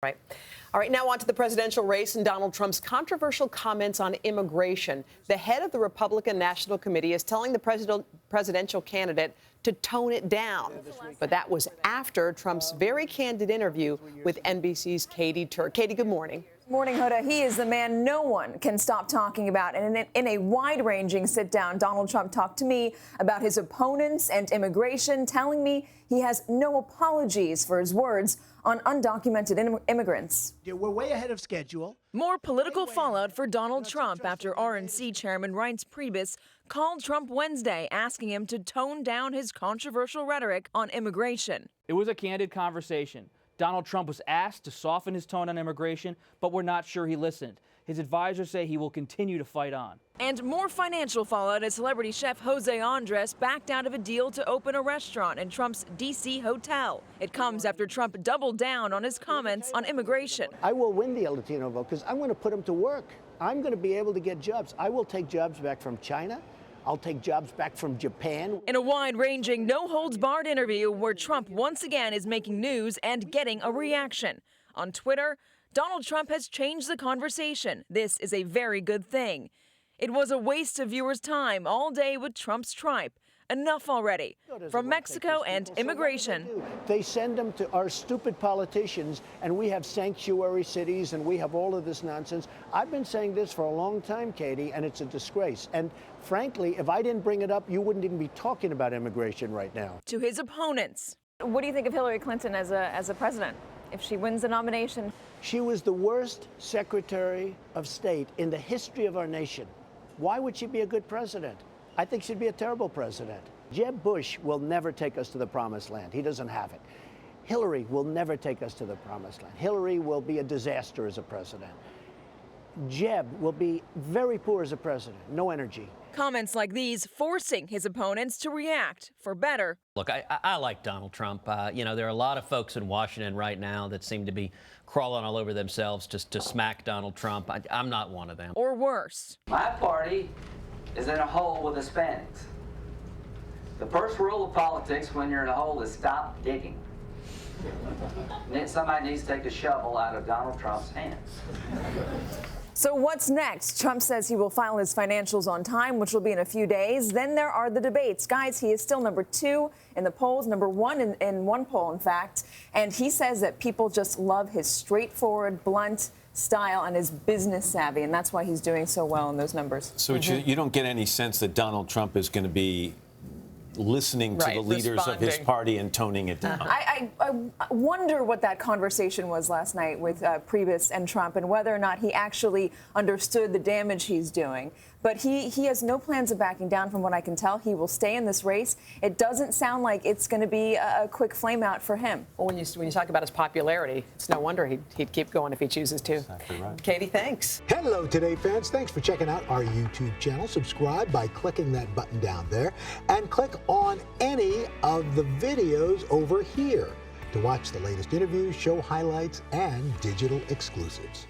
Right. All right, now on to the presidential race and Donald Trump's controversial comments on immigration. The head of the Republican National Committee is telling the presidential candidate to tone it down. But that was after Trump's very candid interview with NBC's Katy. Katy, good morning. Morning, Hoda. He is the man no one can stop talking about. And in a wide-ranging sit-down, Donald Trump talked to me about his opponents and immigration, telling me he has no apologies for his words on undocumented immigrants. We're way ahead of schedule. More political fallout for Donald Trump after RNC Chairman Reince Priebus called Trump Wednesday, asking him to tone down his controversial rhetoric on immigration. It was a candid conversation. Donald Trump was asked to soften his tone on immigration, but we're not sure he listened. His advisors say he will continue to fight on. And more financial fallout as celebrity chef Jose Andres backed out of a deal to open a restaurant in Trump's D.C. hotel. It comes after Trump doubled down on his comments on immigration. I will win the Latino vote because I'm going to put them to work. I'm going to be able to get jobs. I will take jobs back from China. I'll take jobs back from Japan. In a wide-ranging, no-holds-barred interview where Trump once again is making news and getting a reaction. On Twitter, Donald Trump has changed the conversation. This is a very good thing. It was a waste of viewers' time all day with Trump's tripe. Enough already. From Mexico and immigration. They send them to our stupid politicians, and we have sanctuary cities, and we have all of this nonsense. I've been saying this for a long time, Katy, and it's a disgrace. And frankly, if I didn't bring it up, you wouldn't even be talking about immigration right now. To his opponents. What do you think of Hillary Clinton as a president, if she wins the nomination? She was the worst Secretary of State in the history of our nation. Why would she be a good president? I think she'd be a terrible president. Jeb Bush will never take us to the promised land. He doesn't have it. Hillary will never take us to the promised land. Hillary will be a disaster as a president. Jeb will be very poor as a president, no energy. Comments like these forcing his opponents to react for better. Look, I like Donald Trump. You know, there are a lot of folks in Washington right now that seem to be crawling all over themselves just to smack Donald Trump. I'm not one of them. Or worse. My party is in a hole with Hispanics. The first rule of politics when you're in a hole is stop digging. And then somebody needs to take a shovel out of Donald Trump's hands. So what's next? Trump says he will file his financials on time, which will be in a few days. Then there are the debates. Guys, he is still #2 in the polls, #1 in one poll, in fact. And he says that people just love his straightforward, blunt style and his business savvy, and that's why he's doing so well in those numbers. So you don't get any sense that Donald Trump is going to be listening to the leaders of his party and toning it down? I wonder what that conversation was last night with Priebus and Trump, and whether or not he actually understood the damage he's doing. But he has no plans of backing down, from what I can tell. He will stay in this race. It doesn't sound like it's going to be a quick flame out for him. Well, when you talk about his popularity, it's no wonder he'd keep going if he chooses to. Exactly right. Katy, thanks. Hello, Today fans. Thanks for checking out our YouTube channel. Subscribe by clicking that button down there, and click on any of the videos over here to watch the latest interviews, show highlights, and digital exclusives.